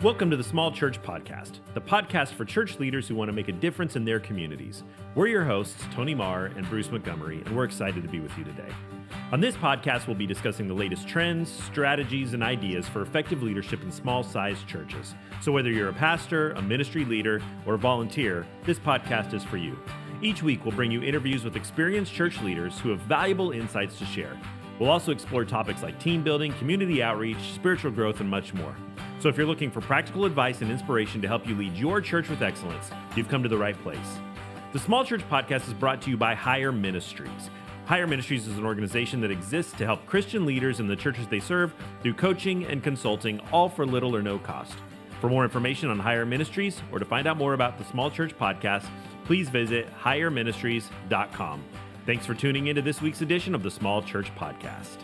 Welcome to the Small Church Podcast, the podcast for church leaders who want to make a difference in their communities. We're your hosts, Tony Marr and Bruce Montgomery, and we're excited to be with you today. On this podcast, we'll be discussing the latest trends, strategies, and ideas for effective leadership in small-sized churches. So whether you're a pastor, a ministry leader, or a volunteer, this podcast is for you. Each week, we'll bring you interviews with experienced church leaders who have valuable insights to share. We'll also explore topics like team building, community outreach, spiritual growth, and much more. So if you're looking for practical advice and inspiration to help you lead your church with excellence, you've come to the right place. The Small Church Podcast is brought to you by Higher Ministries. Higher Ministries is an organization that exists to help Christian leaders in the churches they serve through coaching and consulting, all for little or no cost. For more information on Higher Ministries or to find out more about the Small Church Podcast, please visit higherministries.com. Thanks for tuning into this week's edition of the Small Church Podcast.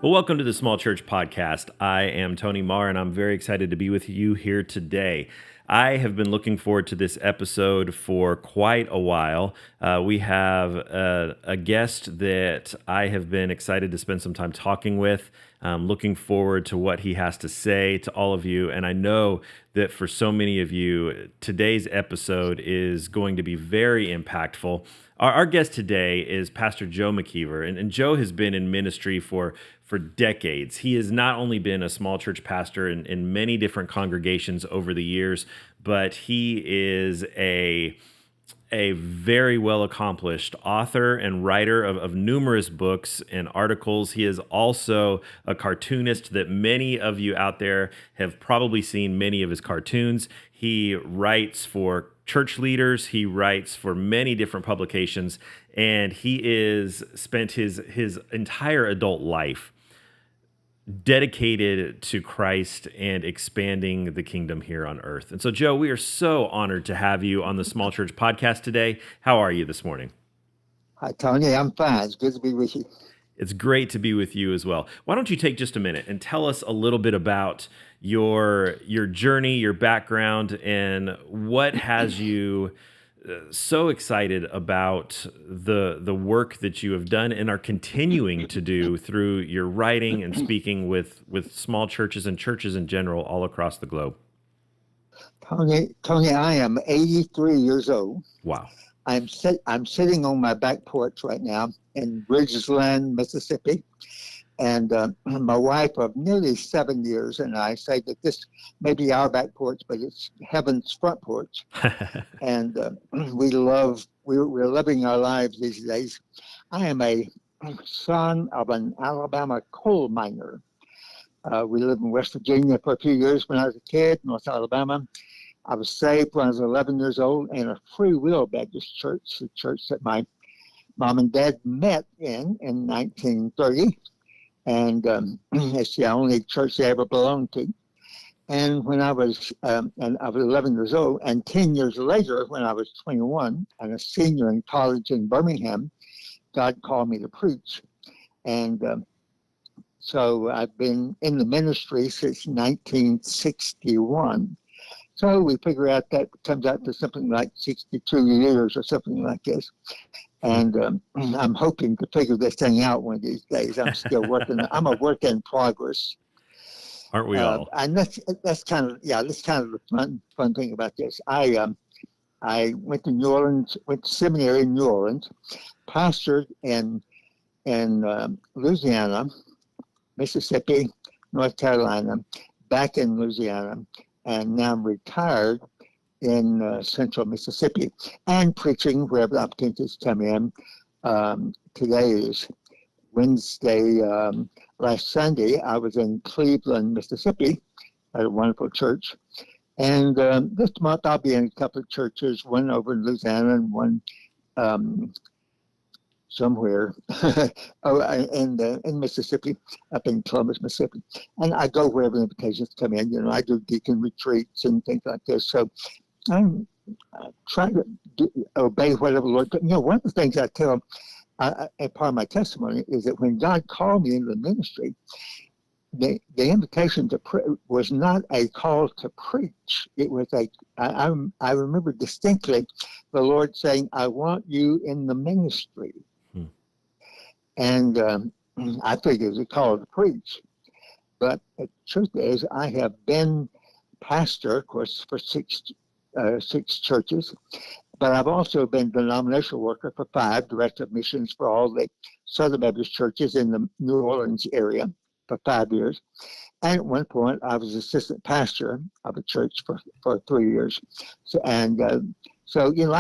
Well, welcome to the Small Church Podcast. I am Tony Marr, and I'm very excited to be with you here today. I have been looking forward to this episode for quite a while. We have a guest that I have been excited to spend some time talking with. Looking forward to what he has to say to all of you. And I know that for so many of you, today's episode is going to be very impactful. Our guest today is Pastor Joe McKeever, and Joe has been in ministry for decades. He has not only been a small church pastor in many different congregations over the years, but he is a very well-accomplished author and writer of numerous books and articles. He is also a cartoonist that many of you out there have probably seen many of his cartoons. He writes for church leaders. He writes for many different publications, and he is spent his entire adult life dedicated to Christ and expanding the kingdom here on earth. And so, Joe, we are so honored to have you on the Small Church Podcast today. How are you this morning? Hi, Tony. I'm fine. It's good to be with you. It's great to be with you as well. Why don't you take just a minute and tell us a little bit about your journey, your background, and what has you so excited about the work that you have done and are continuing to do through your writing and speaking with small churches and churches in general all across the globe. Tony, I am 83 years old. Wow. I'm sitting on my back porch right now in Ridgeland, Mississippi, and my wife of nearly 7 years and I say that this may be our back porch, but it's heaven's front porch. And we're living our lives these days. I am a son of an Alabama coal miner. We lived in West Virginia for a few years when I was a kid, North Alabama. I was saved when I was 11 years old in a Free Will Baptist church, the church that my mom and dad met in 1930. And it's the only church they ever belonged to. And when I was 11 years old, and 10 years later, when I was 21 and a senior in college in Birmingham, God called me to preach. And so I've been in the ministry since 1961. So we figure out that comes out to something like 62 years or something like this. And I'm hoping to figure this thing out one of these days. I'm still working. I'm a work in progress. Aren't we all? And that's kind of the fun thing about this. I went to New Orleans, went to seminary in New Orleans, pastored in Louisiana, Mississippi, North Carolina, back in Louisiana, and now I'm retired in central Mississippi and preaching wherever the opportunities come in. Today is Wednesday. Last Sunday, I was in Cleveland, Mississippi at a wonderful church. And this month, I'll be in a couple of churches, one over in Louisiana and one somewhere in Mississippi, up in Columbus, Mississippi. And I go wherever invitations come in. I do deacon retreats and things like this. So I'm trying to obey whatever the Lord. But one of the things I tell, and part of my testimony is that when God called me into the ministry, the invitation to pray was not a call to preach. It was I remember distinctly the Lord saying, "I want you in the ministry." And I think it was a call to preach. But the truth is, I have been pastor, of course, for six churches, but I've also been denominational worker for 5, director of missions for all the Southern Baptist churches in the New Orleans area for 5 years. And at one point, I was assistant pastor of a church for 3 years. So, I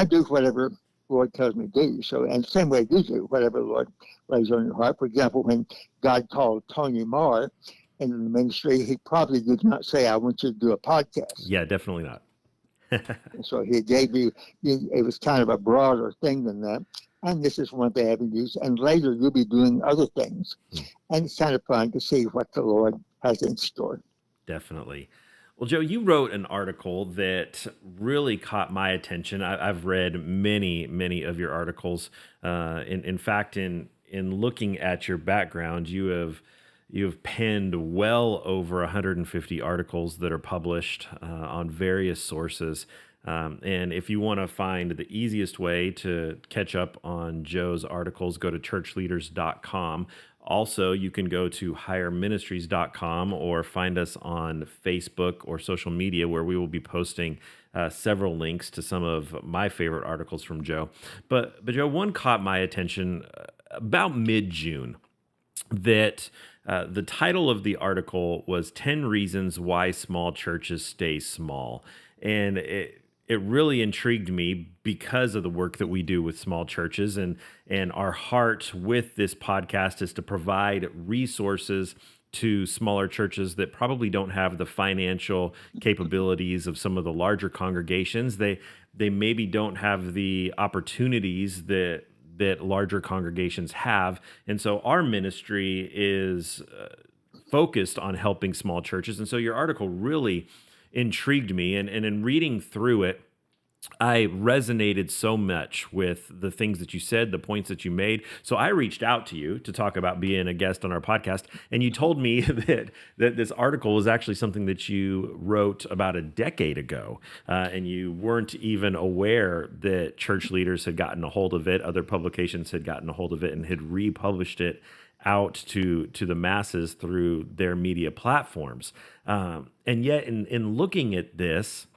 do whatever the Lord tells me to do. So, and the same way you do, whatever the Lord lays on your heart. For example, when God called Tony Marr into the ministry, he probably did not say, I want you to do a podcast. Yeah, definitely not. So he gave me, it was kind of a broader thing than that. And this is one of the avenues. And later you'll be doing other things. And it's kind of fun to see what the Lord has in store. Definitely. Well, Joe, you wrote an article that really caught my attention. I've read many of your articles. In fact, in looking at your background, you've penned well over 150 articles that are published on various sources. And if you want to find the easiest way to catch up on Joe's articles, go to churchleaders.com. Also, you can go to higherministries.com or find us on Facebook or social media, where we will be posting several links to some of my favorite articles from Joe. But Joe, one caught my attention about mid-June, that the title of the article was 10 Reasons Why Small Churches Stay Small. And it really intrigued me because of the work that we do with small churches, and our heart with this podcast is to provide resources to smaller churches that probably don't have the financial capabilities of some of the larger congregations. They maybe don't have the opportunities that larger congregations have. And so our ministry is focused on helping small churches. And so your article really intrigued me. And in reading through it, I resonated so much with the things that you said, the points that you made. So I reached out to you to talk about being a guest on our podcast. And you told me that this article was actually something that you wrote about a decade ago. And you weren't even aware that church leaders had gotten a hold of it. Other publications had gotten a hold of it and had republished it out to the masses through their media platforms. And yet in looking at this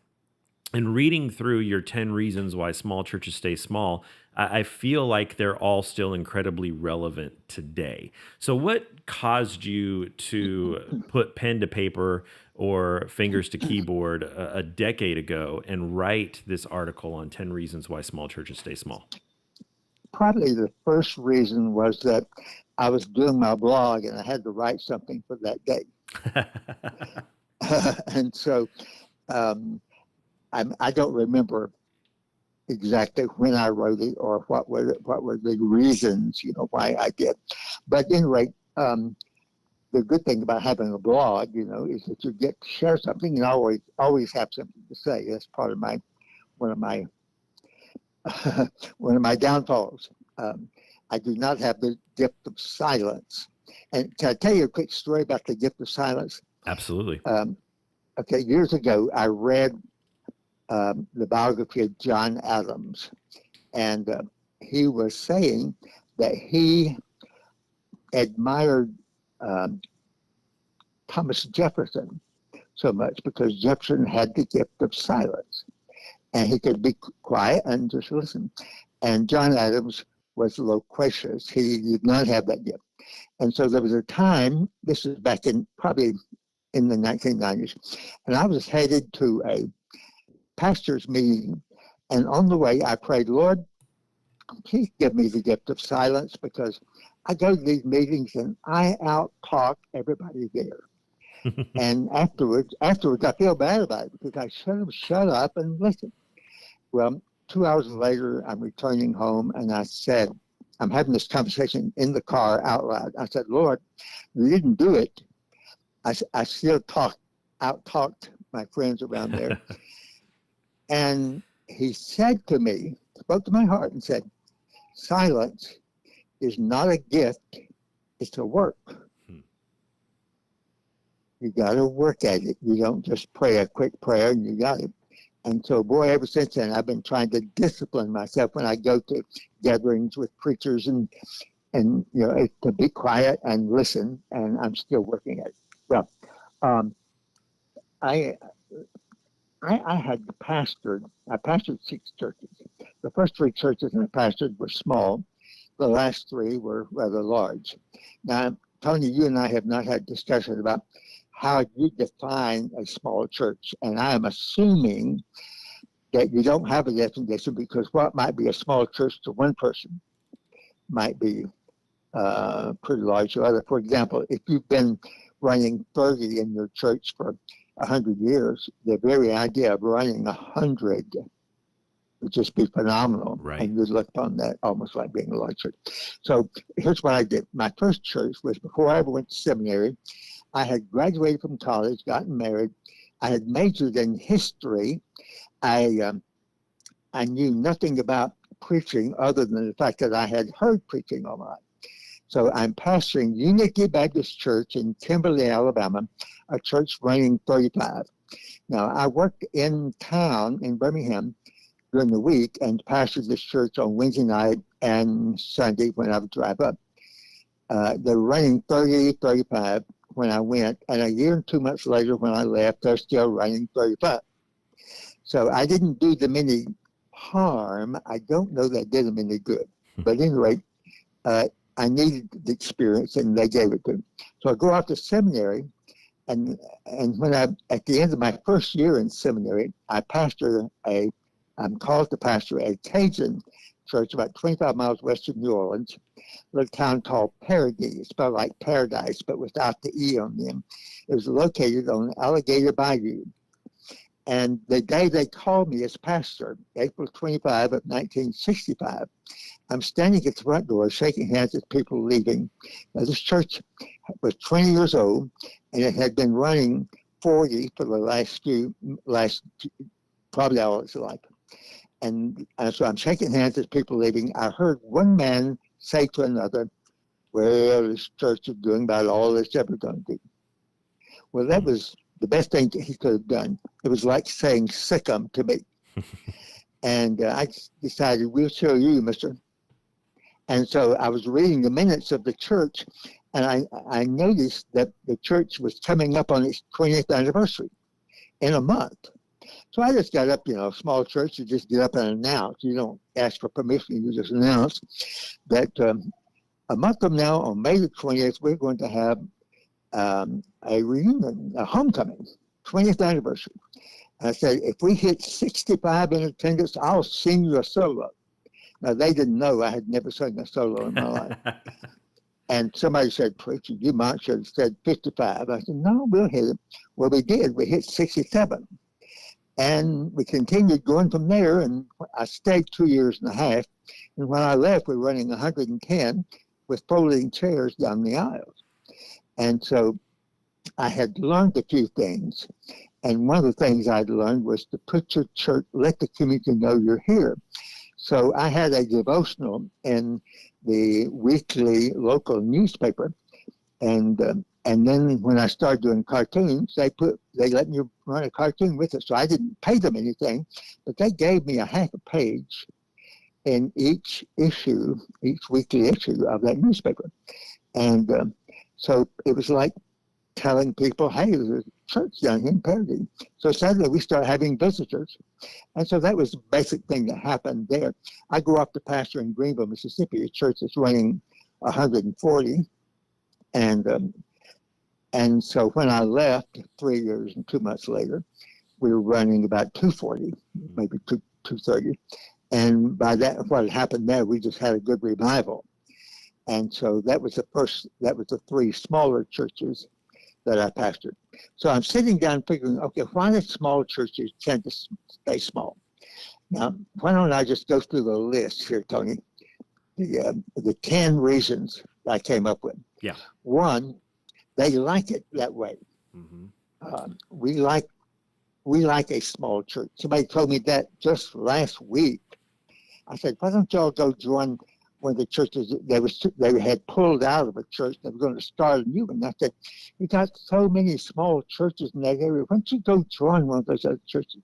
and reading through your 10 reasons why small churches stay small, I feel like they're all still incredibly relevant today. So what caused you to put pen to paper or fingers to keyboard a decade ago and write this article on 10 reasons why small churches stay small? Probably the first reason was that I was doing my blog and I had to write something for that day. And so I don't remember exactly when I wrote it or what were the reasons, why I did. But at any rate, the good thing about having a blog, is that you get to share something and always have something to say. That's part of one of my one of my downfalls. I do not have the gift of silence. And can I tell you a quick story about the gift of silence? Absolutely. Okay, years ago, I read the biography of John Adams, and he was saying that he admired Thomas Jefferson so much because Jefferson had the gift of silence, and he could be quiet and just listen. And John Adams was loquacious. He did not have that gift. And so there was a time, this was back probably in the 1990s, and I was headed to a pastor's meeting. And on the way, I prayed, Lord, please give me the gift of silence, because I go to these meetings and I out-talk everybody there. And afterwards, I feel bad about it because I should have shut up and listened. Well, 2 hours later, I'm returning home and I said, I'm having this conversation in the car out loud. I said, Lord, you didn't do it. I still out-talked my friends around there. And he said to me, spoke to my heart and said, silence is not a gift, it's a work. You got to work at it. You don't just pray a quick prayer and you got it. And so, boy, ever since then, I've been trying to discipline myself when I go to gatherings with preachers and and to be quiet and listen, and I'm still working at it. Well, um, I I had I pastored 6 churches. The first 3 churches I pastored were small. The last 3 were rather large. Now, Tony, you and I have not had discussion about how you define a small church, and I am assuming that you don't have a definition, because what might be a small church to one person might be pretty large to other. For example, if you've been running 30 in your church for 100 years, the very idea of running 100 would just be phenomenal. Right. And you'd look upon that almost like being a large church. So here's what I did. My first church was before I ever went to seminary. I had graduated from college, gotten married. I had majored in history. I knew nothing about preaching other than the fact that I had heard preaching all my life. So I'm pastoring Unity Baptist Church in Kimberly, Alabama, a church running 35. Now, I worked in town in Birmingham during the week and pastored this church on Wednesday night and Sunday when I would drive up. They were running 30, 35 when I went, and a year and 2 months later when I left, they're still running 35. So I didn't do them any harm. I don't know that I did them any good. But anyway, I needed the experience, and they gave it to me. So I go off to seminary, and when at the end of my first year in seminary, I'm called to pastor a Cajun church about 25 miles west of New Orleans, a little town called Paradis, spelled like paradise, but without the E on them. It was located on Alligator Bayou. And the day they called me as pastor, April 25 of 1965, I'm standing at the front door shaking hands with people leaving. Now, this church was 20 years old, and it had been running 40 for the last probably all its life. And so I'm shaking hands with people leaving. I heard one man say to another, "Well, this church is doing about all it's ever going to do." Well, that was the best thing that he could have done. It was like saying "sick 'em" to me. And I decided, "We'll show you, mister." And so I was reading the minutes of the church, and I noticed that the church was coming up on its 20th anniversary in a month. So I just got up, small church, you just get up and announce. You don't ask for permission, you just announce that a month from now, on May the 20th, we're going to have a reunion, a homecoming, 20th anniversary. And I said, if we hit 65 in attendance, I'll sing you a solo. Now, they didn't know I had never sung a solo in my life. And somebody said, "Preacher, you might should have said 55. I said, "No, we'll hit it." Well, we did. We hit 67. And we continued going from there, and I stayed 2 years and a half. And when I left, we were running 110 with folding chairs down the aisles. And so I had learned a few things. And one of the things I'd learned was to put your church, let the community know you're here. So I had a devotional in the weekly local newspaper, and then when I started doing cartoons, they let me run a cartoon with it. So I didn't pay them anything, but they gave me a half a page in each weekly issue of that newspaper, and so it was like telling people, "Hey, there's a church down here in Paradis." So suddenly we started having visitors. And so that was the basic thing that happened there. I grew up to pastor in Greenville, Mississippi, a church that's running 140. And so when I left 3 years and 2 months later, we were running about 240, maybe 230. And by that, what had happened there, we just had a good revival. And so that was the 3 smaller churches that I pastored. So I'm sitting down figuring, okay, why do small churches tend to stay small? Now, why don't I just go through the list here, Tony? The 10 reasons I came up with. Yeah. One, they like it that way. Mm-hmm. We like a small church. Somebody told me that just last week. I said, "Why don't y'all go join one of the churches?" They had pulled out of a church. They were going to start a new one. I said, "You got so many small churches in that area. Why don't you go join one of those other churches?"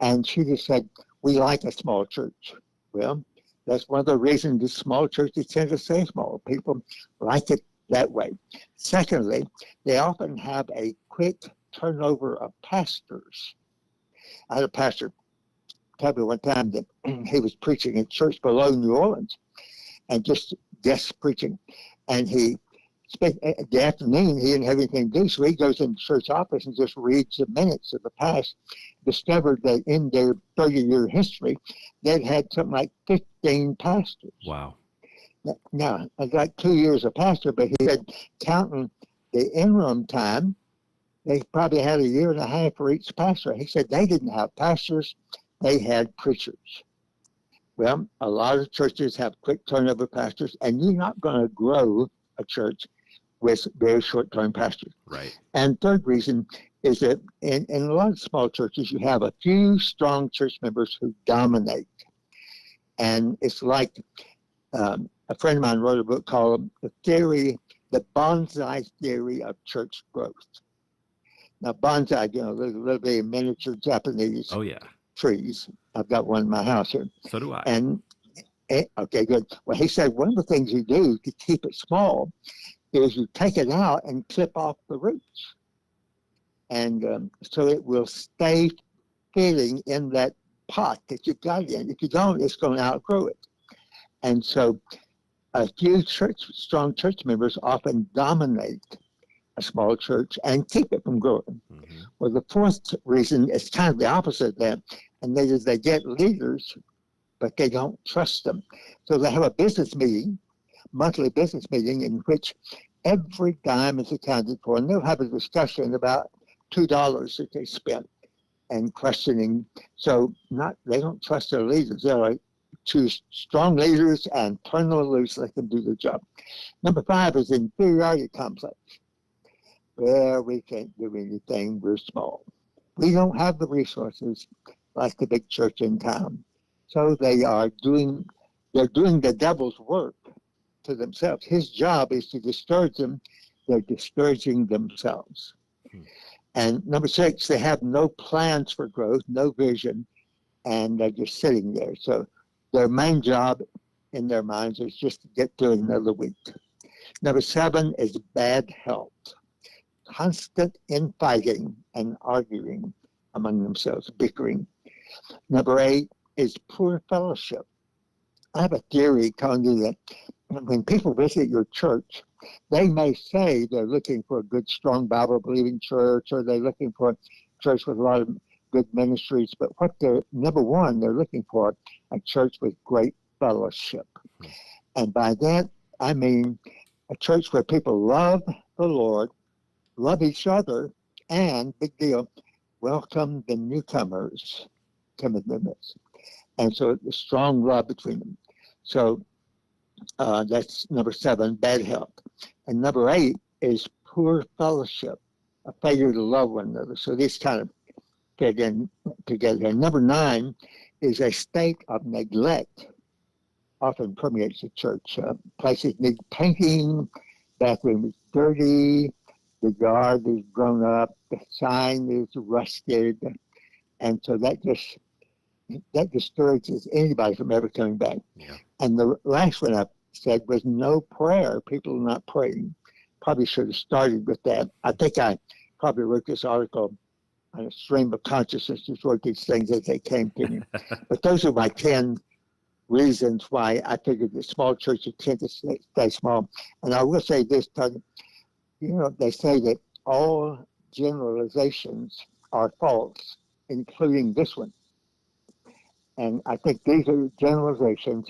And she just said, "We like a small church." Well, That's one of the reasons the small churches tend to stay small. People like it that way. Secondly, they often have a quick turnover of pastors. I had a pastor tell me one time that he was preaching in church below New Orleans and just guest preaching. And he spent the afternoon, he didn't have anything to do, so he goes in the church office and just reads the minutes of the past. Discovered that in their 30-year history, they'd had something like 15 pastors. Wow. Now, I got 2 years a pastor, but he said, counting the interim time, they probably had a year and a half for each pastor. He said they didn't have pastors, they had preachers. Well, a lot of churches have quick turnover pastors, and you're not going to grow a church with very short-term pastors. Right. And third reason is that in a lot of small churches, you have a few strong church members who dominate. And it's like a friend of mine wrote a book called The Bonsai Theory of Church Growth. Now, bonsai, little bit of miniature Japanese trees. I've got one in my house here. So do I. And, okay, good. Well, he said one of the things you do to keep it small is you take it out and clip off the roots. And so it will stay fitting in that pot that you've got it in. If you don't, it's going to outgrow it. And so a few strong church members often dominate a small church and keep it from growing. Mm-hmm. Well, the fourth reason is kind of the opposite of that, and that is they get leaders, but they don't trust them. So they have a business meeting, monthly business meeting, in which every dime is accounted for, and they'll have a discussion about $2 that they spent and questioning. So they don't trust their leaders. They're like, choose strong leaders and turn them loose so they can do their job. Number 5 is inferiority complex. Well, we can't do anything. We're small. We don't have the resources like the big church in town. So they're doing the devil's work to themselves. His job is to discourage them. They're discouraging themselves. And number 6, they have no plans for growth, no vision, and they're just sitting there. So their main job in their minds is just to get through another week. Number 7 is bad health. Constant infighting and arguing among themselves, bickering. Number 8 is poor fellowship. I have a theory telling you that when people visit your church, they may say they're looking for a good, strong, Bible-believing church, or they're looking for a church with a lot of good ministries, but what they're looking for a church with great fellowship. And by that, I mean a church where people love the Lord, love each other, and, big deal, welcome the newcomers to the midst. And so the strong love between them. So that's number 7, bad health. And number 8 is poor fellowship, a failure to love one another. So these kind of fit in together. And number 9 is a state of neglect, often permeates the church. Places need painting, bathroom is dirty, the yard is grown up, the sign is rusted, and so that discourages anybody from ever coming back. Yeah. And the last one I said was no prayer. People are not praying. Probably should have started with that. I think I probably wrote this article on a stream of consciousness, just wrote these things as they came to me. But those are my 10 reasons why I figured the small churches tend to stay small. And I will say this, Tony, they say that all generalizations are false, including this one. And I think these are generalizations.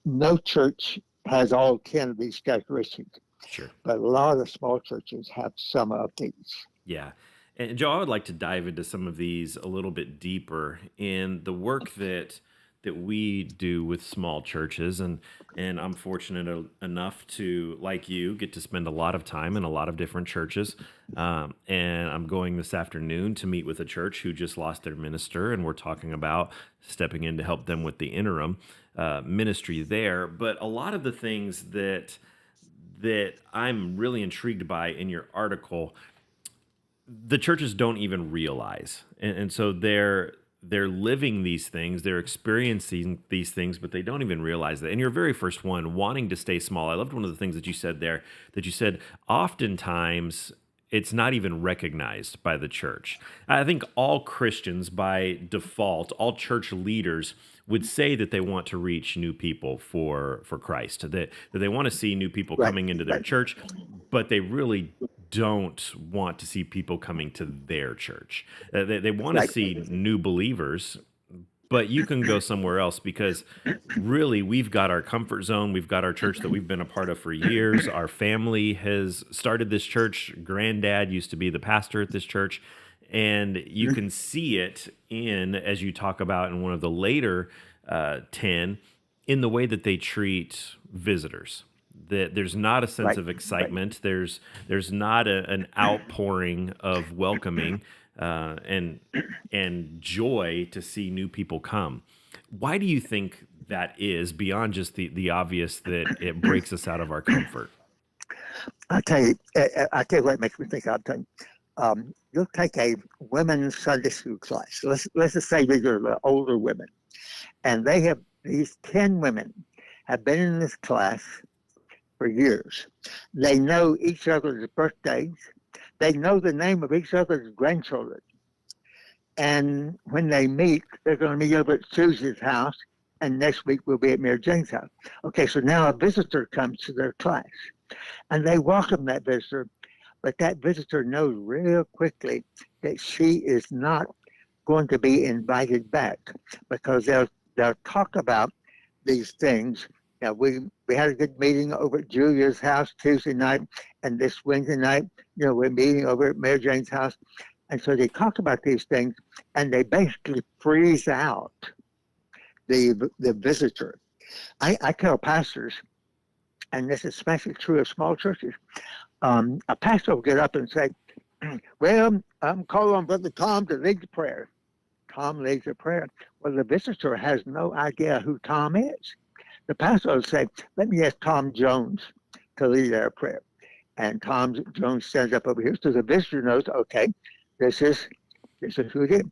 No church has all 10 of these characteristics. Sure. But a lot of small churches have some of these. Yeah. And Joe, I would like to dive into some of these a little bit deeper in the work that we do with small churches. And I'm fortunate enough to, like you, get to spend a lot of time in a lot of different churches. And I'm going this afternoon to meet with a church who just lost their minister, and we're talking about stepping in to help them with the interim ministry there. But a lot of the things that I'm really intrigued by in your article, the churches don't even realize. And so they're living these things, they're experiencing these things, but they don't even realize that. And your very first one, wanting to stay small. I loved one of the things that you said there, that you said oftentimes it's not even recognized by the church. I think all Christians by default, all church leaders would say that they want to reach new people for Christ, that they want to see new people Right, coming into their right, church, but they really don't want to see people coming to their church. They want to right. see new believers, but you can go somewhere else because really we've got our comfort zone. We've got our church that we've been a part of for years. Our family has started this church. Granddad used to be the pastor at this church. And you can see it in, as you talk about in one of the later 10, in the way that they treat visitors. That there's not a sense Right, of right. excitement. There's not an outpouring of welcoming and joy to see new people come. Why do you think that is, beyond just the obvious that it breaks us out of our comfort? I tell you what makes me think of things. You'll take a women's Sunday school class. Let's just say these are the older women, and these 10 women have been in this class for years. They know each other's birthdays. They know the name of each other's grandchildren. And when they meet, they're going to meet over at Susie's house, and next week we'll be at Mary Jane's house. Okay, so now a visitor comes to their class, and they welcome that visitor, but that visitor knows real quickly that she is not going to be invited back because they'll talk about these things. Now we had a good meeting over at Julia's house Tuesday night, and this Wednesday night, we're meeting over at Mary Jane's house. And so they talk about these things, and they basically freeze out the visitor. I tell pastors, and this is especially true of small churches, a pastor will get up and say, well, I'm calling on Brother Tom to lead the prayer. Tom leads the prayer. Well, the visitor has no idea who Tom is. The pastor will say, let me ask Tom Jones to lead our prayer. And Tom Jones stands up over here. So the visitor knows, okay, this is who it is.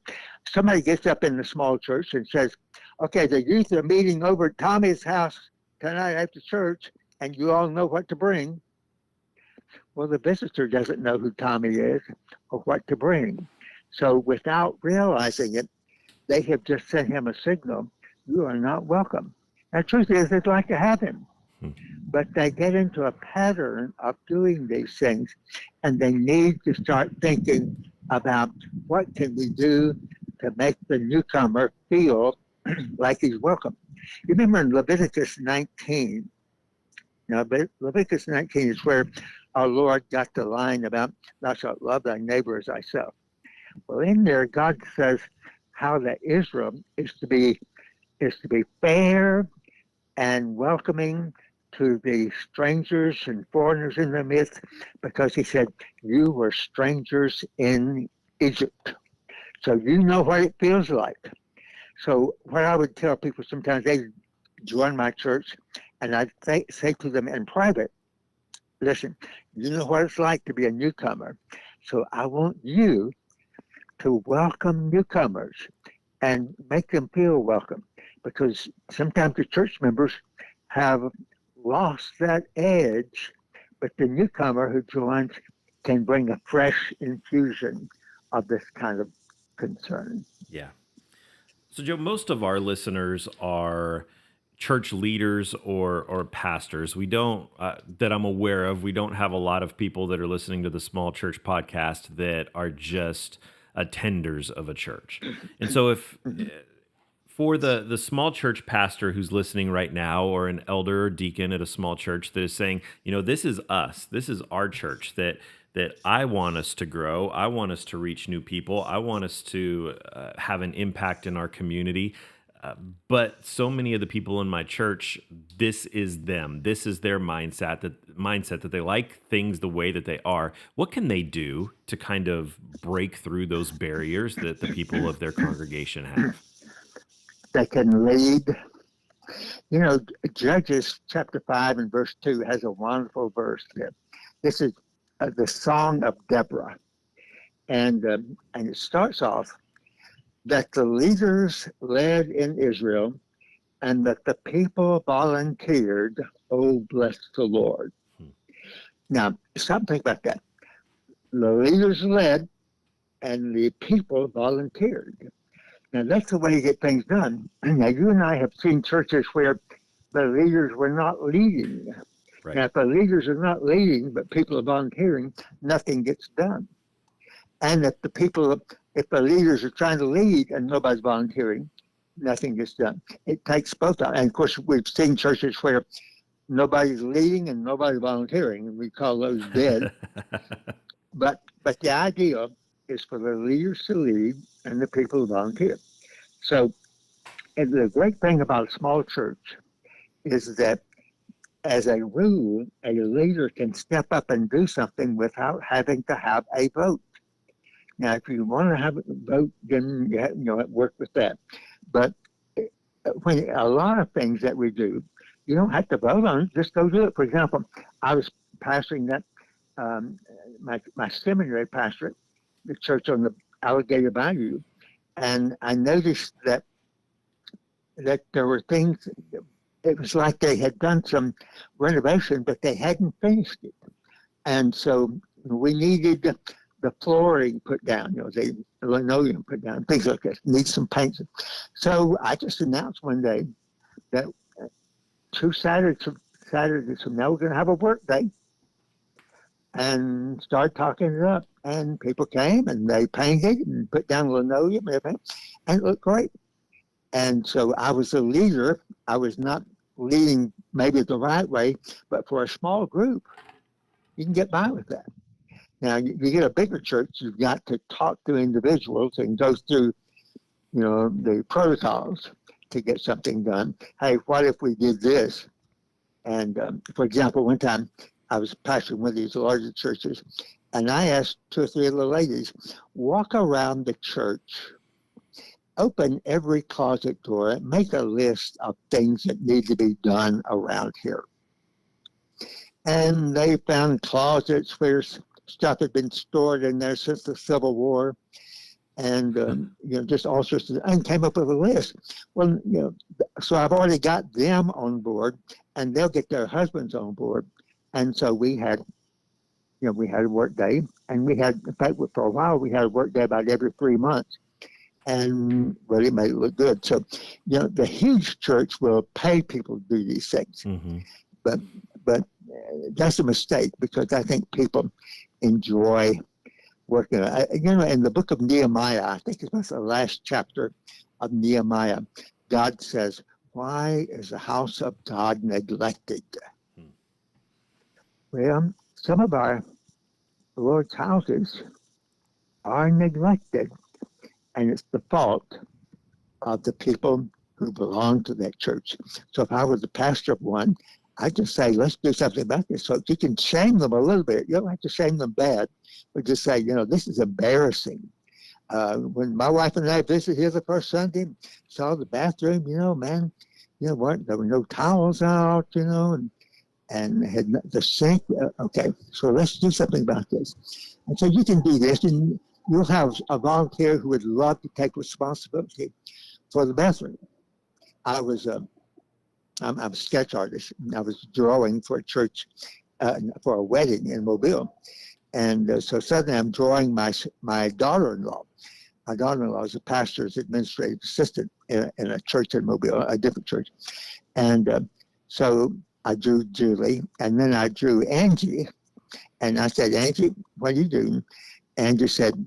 Somebody gets up in the small church and says, okay, the youth are meeting over at Tommy's house tonight after church, and you all know what to bring. Well, the visitor doesn't know who Tommy is or what to bring. So without realizing it, they have just sent him a signal, you are not welcome. The truth is, they'd like to have him. But they get into a pattern of doing these things, and they need to start thinking about what can we do to make the newcomer feel like he's welcome. You remember in Leviticus 19, now Leviticus 19 is where our Lord got the line about thou shalt love thy neighbor as thyself. Well, in there, God says how that Israel is to be fair and welcoming to the strangers and foreigners in their midst, because he said, you were strangers in Egypt. So you know what it feels like. So what I would tell people sometimes, they join my church, and I'd say to them in private, listen, you know what it's like to be a newcomer. So I want you to welcome newcomers and make them feel welcome, because sometimes the church members have lost that edge, but the newcomer who joins can bring a fresh infusion of this kind of concern. Yeah. So, Joe, most of our listeners are church leaders or pastors. We don't, that I'm aware of, we don't have a lot of people that are listening to the Small Church podcast that are just attenders of a church. And so, if for the small church pastor who's listening right now, or an elder or deacon at a small church that is saying, this is us, this is our church, that I want us to grow, I want us to reach new people, I want us to have an impact in our community. But so many of the people in my church, this is them. This is their mindset that they like things the way that they are. What can they do to kind of break through those barriers that the people of their congregation have? They can lead. Judges chapter 5 and verse 2 has a wonderful verse there. This is the Song of Deborah. And it starts off, that the leaders led in Israel and that the people volunteered, oh, bless the Lord. Now, stop and think about that. The leaders led and the people volunteered. Now, that's the way you get things done. Now, you and I have seen churches where the leaders were not leading. Right. Now, if the leaders are not leading, but people are volunteering, nothing gets done. And if the leaders are trying to lead and nobody's volunteering, nothing gets done. It takes both. And of course, we've seen churches where nobody's leading and nobody's volunteering, and we call those dead. But the idea is for the leaders to lead and the people to volunteer. So, and the great thing about a small church is that, as a rule, a leader can step up and do something without having to have a vote. Now, if you want to have a vote, then work with that. But when a lot of things that we do, you don't have to vote on it. Just go do it. For example, I was pastoring that my seminary pastorate, the church on the Alligator Bayou, and I noticed that there were things. It was like they had done some renovation, but they hadn't finished it, and so we needed the flooring put down, the linoleum put down, things like that. Need some paint. So I just announced one day that 2 Saturdays from now we're going to have a work day, and started talking it up. And people came and they painted and put down linoleum and everything, and it looked great. And so I was a leader. I was not leading maybe the right way, but for a small group, you can get by with that. Now, you get a bigger church, you've got to talk to individuals and go through, the protocols to get something done. Hey, what if we did this? And for example, one time I was pastoring one of these larger churches, and I asked 2 or 3 of the ladies, walk around the church, open every closet door, make a list of things that need to be done around here. And they found closets where stuff had been stored in there since the Civil War, and just all sorts of, and came up with a list. Well, so I've already got them on board, and they'll get their husbands on board. And so we had a work day, and we had, in fact, for a while, we had a work day about every 3 months, and really made it look good. So, the huge church will pay people to do these things, Mm-hmm. but that's a mistake, because I think people enjoy working. In the book of Nehemiah, I think it's the last chapter of Nehemiah, God says, "Why is the house of God neglected?" Well, some of our Lord's houses are neglected, and it's the fault of the people who belong to that church. So if I was the pastor of one, I'd just say, let's do something about this. So you can shame them a little bit. You don't have to shame them bad, but just say, this is embarrassing. When my wife and I visited here the first Sunday, saw the bathroom, man, there were no towels out, and had the sink. Okay, so let's do something about this. And so you can do this, and you'll have a volunteer who would love to take responsibility for the bathroom. I'm a sketch artist. I was drawing for a church, for a wedding in Mobile. And so suddenly I'm drawing my daughter-in-law. My daughter-in-law is a pastor's administrative assistant in a church in Mobile, a different church. And so I drew Julie, and then I drew Angie. And I said, Angie, what are you doing? Angie said,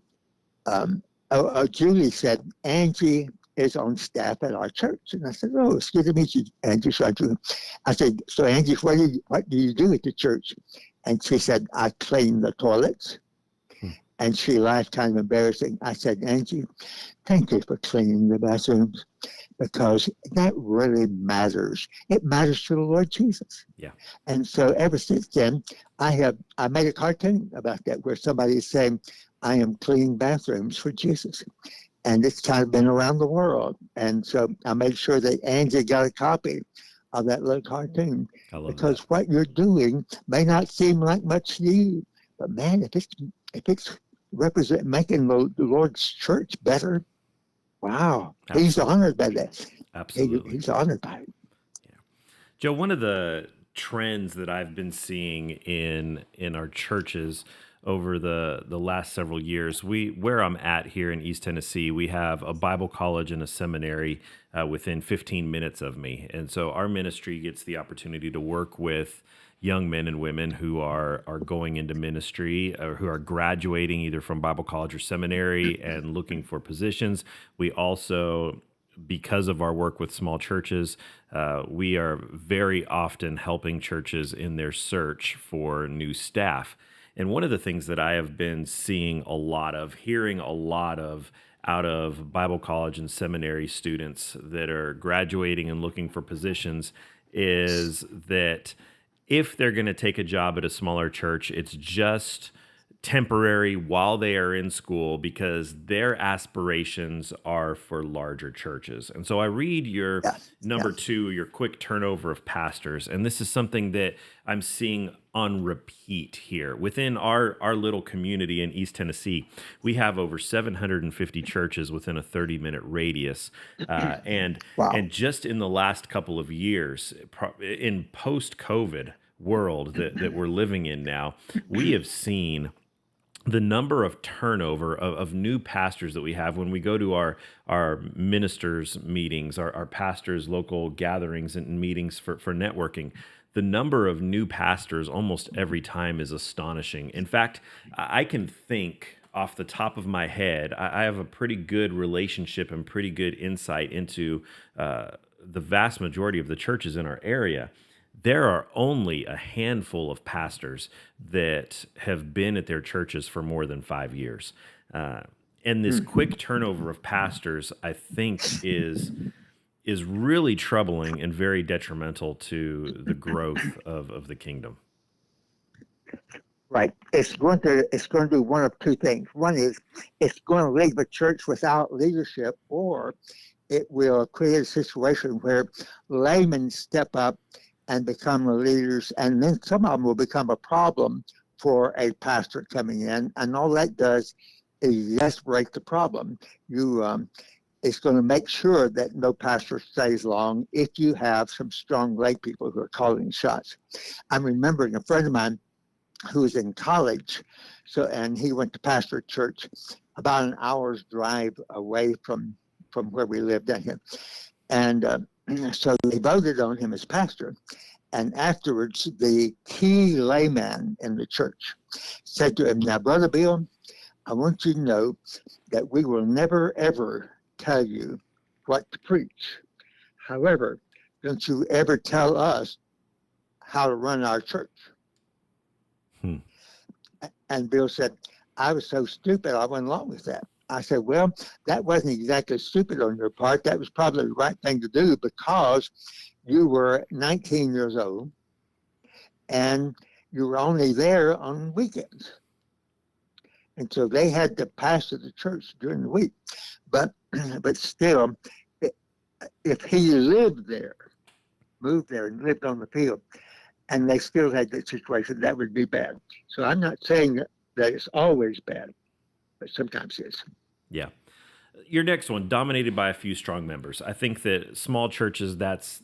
Julie said, Angie is on staff at our church. And I said, oh, it's good to meet you, Angie. So I said, so Angie, what do you do at the church? And she said, I clean the toilets. And she laughed, kind of embarrassing. I said, Angie, thank you for cleaning the bathrooms, because that really matters. It matters to the Lord Jesus. Yeah. And so ever since then, I made a cartoon about that, where somebody is saying, I am cleaning bathrooms for Jesus. And it's kind of been around the world. And so I made sure that Angie got a copy of that little cartoon, because what you're doing may not seem like much to you, but man, if it's making the Lord's church better, Wow. He's Absolutely. honored by that. Absolutely. He's honored by it. Yeah. Joe, one of the trends that I've been seeing in our churches over the last several years, we where I'm at here in East Tennessee, we have a Bible college and a seminary within 15 minutes of me, and so our ministry gets the opportunity to work with young men and women who are going into ministry or who are graduating either from Bible college or seminary and looking for positions. We also, because of our work with small churches, we are very often helping churches in their search for new staff. And one of the things that I have been seeing a lot of, hearing a lot of out of Bible college and seminary students that are graduating and looking for positions is that if they're going to take a job at a smaller church, it's just temporary while they are in school because their aspirations are for larger churches. And so I read your Yeah. Yeah. number two, your quick turnover of pastors. And this is something that I'm seeing on repeat here within our little community in East Tennessee. We have over 750 churches within a 30-minute radius. And Wow. and just in the last couple of years, in post-COVID world that we're living in now, we have seen the number of turnover of new pastors that we have when we go to our ministers meetings, our pastors local gatherings and meetings for networking. The number of new pastors almost every time is astonishing. In fact, I can think off the top of my head, I have a pretty good relationship and pretty good insight into the vast majority of the churches in our area. There are only a handful of pastors that have been at their churches for more than 5 years. Uh, and this quick turnover of pastors, I think, is really troubling and very detrimental to the growth of the kingdom. Right. It's going to do one of two things. One is it's going to leave a church without leadership, or it will create a situation where laymen step up and become the leaders, and then some of them will become a problem for a pastor coming in, and all that does is exasperate the problem. It's going to make sure that no pastor stays long if you have some strong lay people who are calling shots. I'm remembering a friend of mine who was in college, and he went to pastor church about an hour's drive away from where we lived down here, and so they voted on him as pastor. And afterwards, the key layman in the church said to him, "Now, Brother Bill, I want you to know that we will never, ever tell you what to preach. However, don't you ever tell us how to run our church." Hmm. And Bill said, "I was so stupid, I went along with that." I said, "Well, that wasn't exactly stupid on your part. That was probably the right thing to do because you were 19 years old and you were only there on weekends. And so they had to pastor the church during the week. But still, if he lived there, moved there and lived on the field, and they still had that situation, that would be bad. So I'm not saying that it's always bad, but sometimes it's." Yeah. Your next one, dominated by a few strong members. I think that small churches, that's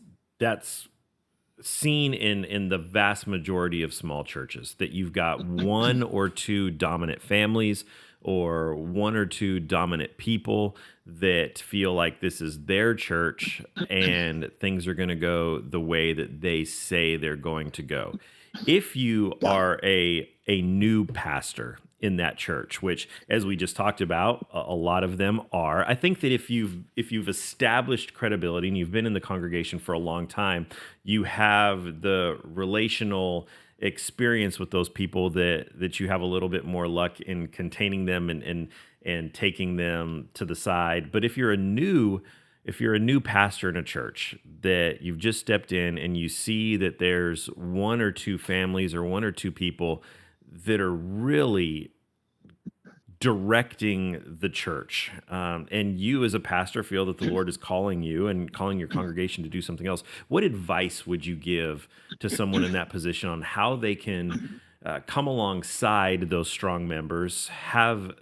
seen in the vast majority of small churches, that you've got one or two dominant families or one or two dominant people that feel like this is their church and things are going to go the way that they say they're going to go. If you Yeah. are a new pastor in that church, which, as we just talked about, a lot of them are, I think that if you've established credibility and you've been in the congregation for a long time, you have the relational experience with those people that you have a little bit more luck in containing them and taking them to the side. But if you're a new pastor in a church that you've just stepped in and you see that there's one or two families or one or two people that are really directing the church, and you as a pastor feel that the Lord is calling you and calling your congregation to do something else, what advice would you give to someone in that position on how they can come alongside those strong members, have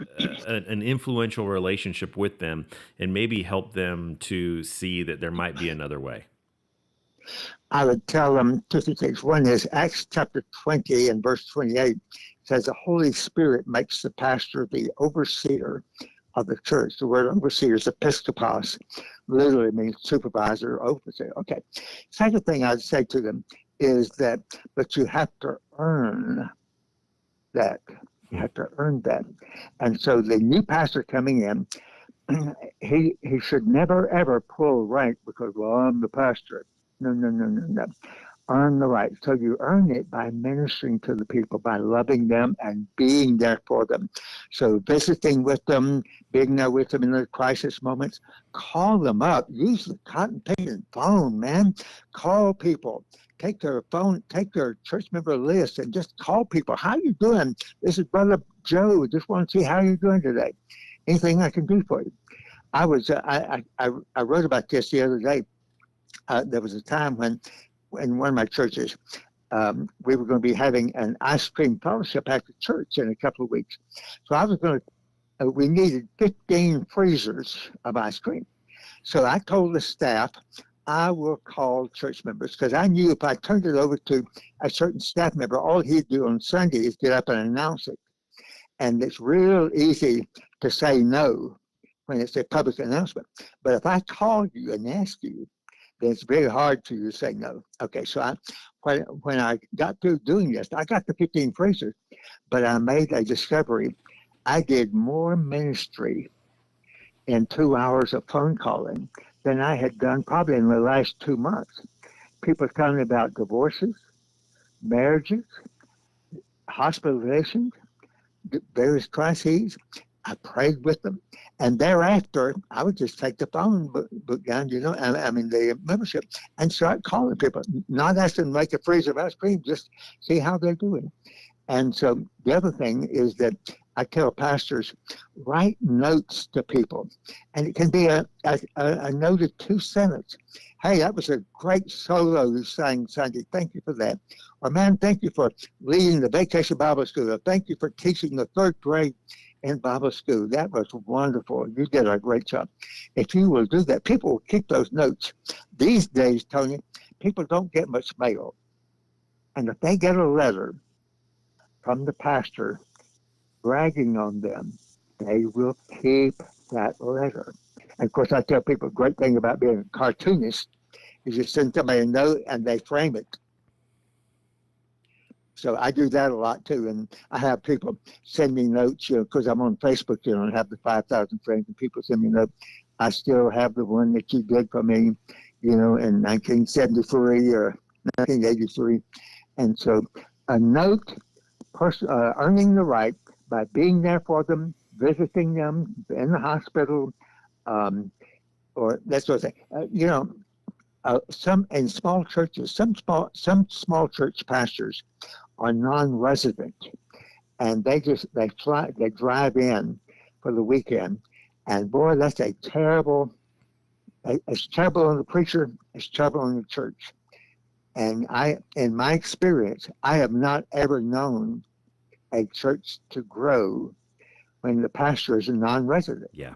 an influential relationship with them, and maybe help them to see that there might be another way? I would tell them two things. One is Acts chapter 20 and verse 28 says the Holy Spirit makes the pastor the overseer of the church. The word overseer is episkopos, literally means supervisor, overseer. Okay. Second thing I'd say to them is that, but you have to earn that. You have to earn that. And so the new pastor coming in, he should never ever pull rank because, well, I'm the pastor. No, no, no, no, no. Earn the right. So you earn it by ministering to the people, by loving them and being there for them. So visiting with them, being there with them in their crisis moments, call them up. Use the cotton picking phone, man. Call people. Take their phone, take their church member list and just call people. How you doing? This is Brother Joe. Just want to see how you're doing today. Anything I can do for you? I wrote about this the other day. There was a time when in one of my churches, we were going to be having an ice cream fellowship after church in a couple of weeks. So I was going to, we needed 15 freezers of ice cream. So I told the staff, I will call church members because I knew if I turned it over to a certain staff member, all he'd do on Sunday is get up and announce it. And it's real easy to say no when it's a public announcement. But if I call you and ask you, then it's very hard for you to say no. Okay, so when I got through doing this, I got the 15 freezers, but I made a discovery. I did more ministry in 2 hours of phone calling than I had done probably in the last 2 months. People telling me about divorces, marriages, hospitalizations, various crises. I prayed with them. And thereafter, I would just take the phone book down, I mean, the membership, and start calling people, not asking them to make a freezer of ice cream, just see how they're doing. And so the other thing is that I tell pastors, write notes to people. And it can be a note of 2 sentences. Hey, that was a great solo you sang Sunday. Thank you for that. Or, man, thank you for leading the vacation Bible school. Or, thank you for teaching the 3rd grade in Bible school. That was wonderful. You did a great job. If you will do that, people will keep those notes. These days, Tony, people don't get much mail. And if they get a letter from the pastor bragging on them, they will keep that letter. And of course, I tell people a great thing about being a cartoonist is you send somebody a note and they frame it. So I do that a lot too. And I have people send me notes, because I'm on Facebook, and have the 5,000 friends, and people send me notes. I still have the one that you did for me, in 1973 or 1983. And so a note, earning the right by being there for them, visiting them in the hospital, or that sort of thing. Some in small churches, some small church pastors are non-resident, and they drive in for the weekend, and boy, that's a terrible. It's terrible on the preacher. It's terrible on the church. And in my experience, I have not ever known a church to grow when the pastor is a non-resident. Yeah.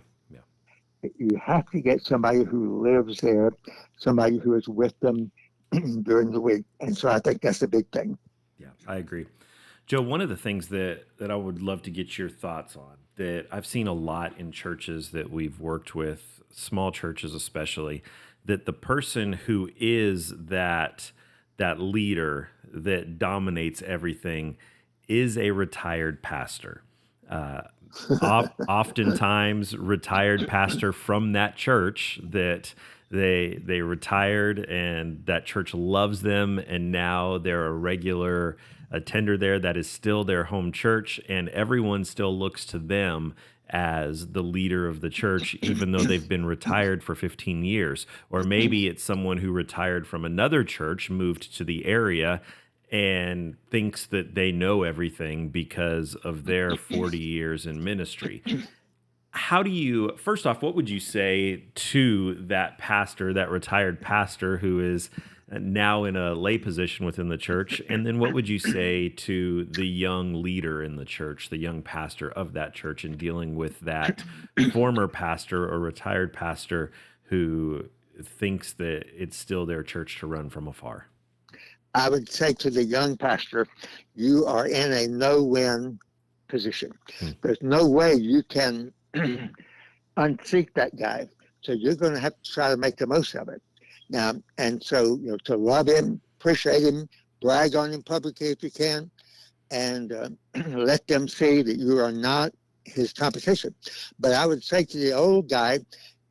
You have to get somebody who lives there, somebody who is with them during the week. And so I think that's a big thing. Yeah, I agree. Joe, one of the things that I would love to get your thoughts on that I've seen a lot in churches that we've worked with, small churches especially, that the person who is that leader that dominates everything is a retired pastor. Oftentimes retired pastor from that church that they retired and that church loves them, and now they're a regular attender there. That is still their home church, and everyone still looks to them as the leader of the church, even though they've been retired for 15 years. Or maybe it's someone who retired from another church, moved to the area, and thinks that they know everything because of their 40 years in ministry. How do you, first off, what would you say to that pastor, that retired pastor who is now in a lay position within the church? And then what would you say to the young leader in the church, the young pastor of that church, in dealing with that former pastor or retired pastor who thinks that it's still their church to run from afar? I would say to the young pastor, you are in a no-win position. There's no way you can unseat that guy. So you're going to have to try to make the most of it. Now, and so, to love him, appreciate him, brag on him publicly if you can, and let them see that you are not his competition. But I would say to the old guy,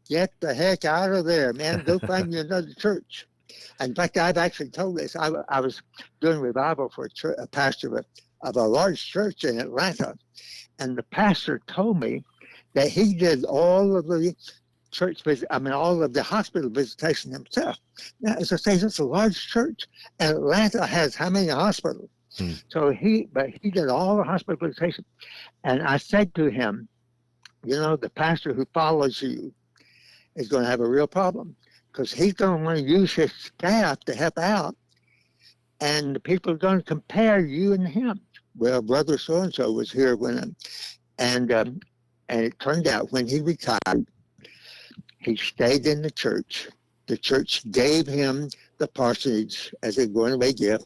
get the heck out of there, man. Go find you another church. In fact, I've actually told this. I was doing revival for a pastor of a large church in Atlanta, and the pastor told me that he did all of the all of the hospital visitation himself. Now, as I say, it's a large church, and Atlanta has how many hospitals? So he did all the hospital visitation, and I said to him, the pastor who follows you is going to have a real problem, because he's going to want to use his staff to help out, and the people are going to compare you and him. Well, brother so-and-so was here and it turned out when he retired, he stayed in the church. The church gave him the parsonage as a going-away gift,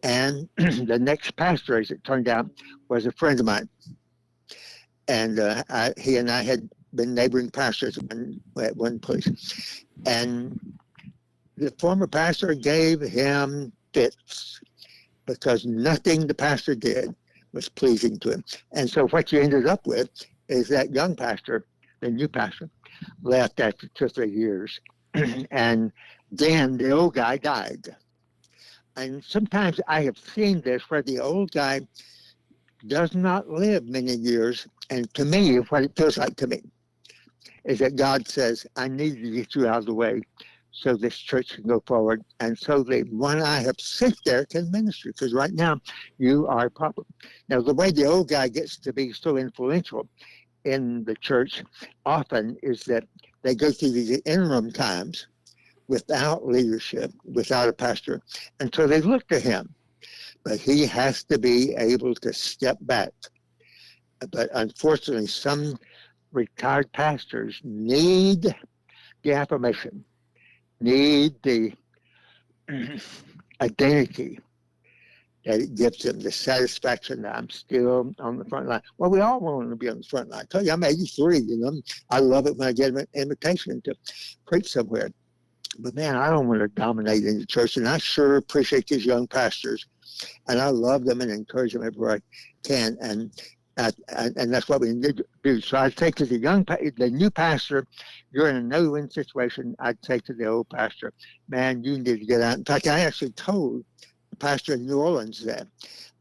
and the next pastor, as it turned out, was a friend of mine. And he and I had been neighboring pastors at one place. And the former pastor gave him fits because nothing the pastor did was pleasing to him. And so what you ended up with is that young pastor, the new pastor, left after 2 or 3 years. And then the old guy died. And sometimes I have seen this where the old guy does not live many years. And to me, what it feels like to me is that God says, I need to get you out of the way so this church can go forward, and so the one I have sent there can minister, because right now you are a problem. Now, the way the old guy gets to be so influential in the church often is that they go through these interim times without leadership, without a pastor, until they look to him. But he has to be able to step back. But unfortunately, some retired pastors need the affirmation, need the identity that it gives them, the satisfaction that I'm still on the front line. Well, we all want to be on the front line. I tell you, I'm 83, I love it when I get an invitation to preach somewhere. But man, I don't want to dominate in the church, and I sure appreciate these young pastors, and I love them and encourage them everywhere I can, and that's what we need to do. So I'd say to the new pastor, you're in a no-win situation. I'd say to the old pastor, man, you need to get out. In fact, I actually told the pastor in New Orleans that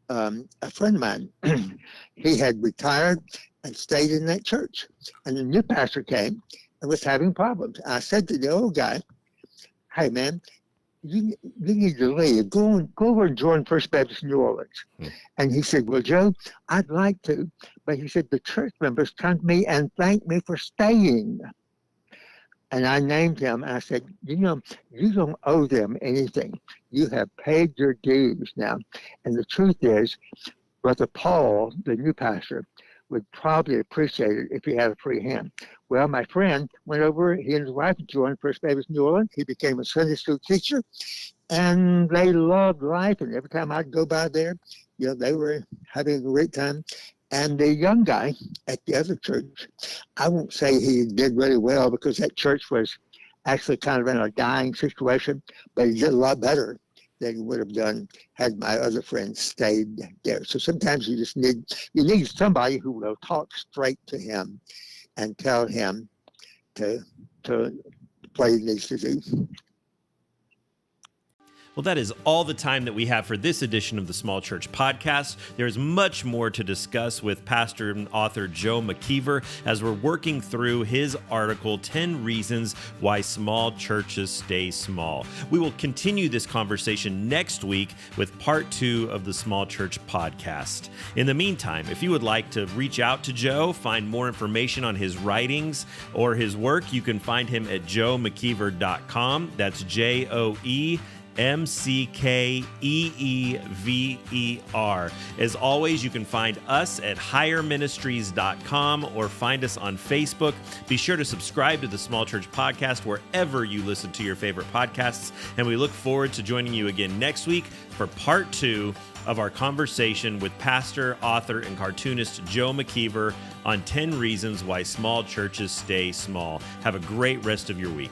a friend of mine, he had retired and stayed in that church, and the new pastor came and was having problems. I said to the old guy, hey, man, you need to leave. Go over and join First Baptist New Orleans. And he said, well, Joe, I'd like to. But he said, the church members come to me and thank me for staying. And I named him, and I said, you don't owe them anything. You have paid your dues now. And the truth is, Brother Paul, the new pastor, would probably appreciate it if he had a free hand. Well, my friend went over, he and his wife joined First Baptist New Orleans. He became a Sunday school teacher, and they loved life. And every time I'd go by there, they were having a great time. And the young guy at the other church, I won't say he did really well, because that church was actually kind of in a dying situation, but he did a lot better than he would have done had my other friends stayed there. So sometimes you just need somebody who will talk straight to him and tell him to what he needs to do. Well, that is all the time that we have for this edition of the Small Church Podcast. There's much more to discuss with pastor and author Joe McKeever as we're working through his article, 10 Reasons Why Small Churches Stay Small. We will continue this conversation next week with part 2 of the Small Church Podcast. In the meantime, if you would like to reach out to Joe, find more information on his writings or his work, you can find him at joemckeever.com. That's JoeMckeever.com. McKeever. As always, you can find us at higherministries.com or find us on Facebook. Be sure to subscribe to the Small Church Podcast wherever you listen to your favorite podcasts. And we look forward to joining you again next week for part 2 of our conversation with pastor, author, and cartoonist Joe McKeever on 10 reasons why small churches stay small. Have a great rest of your week.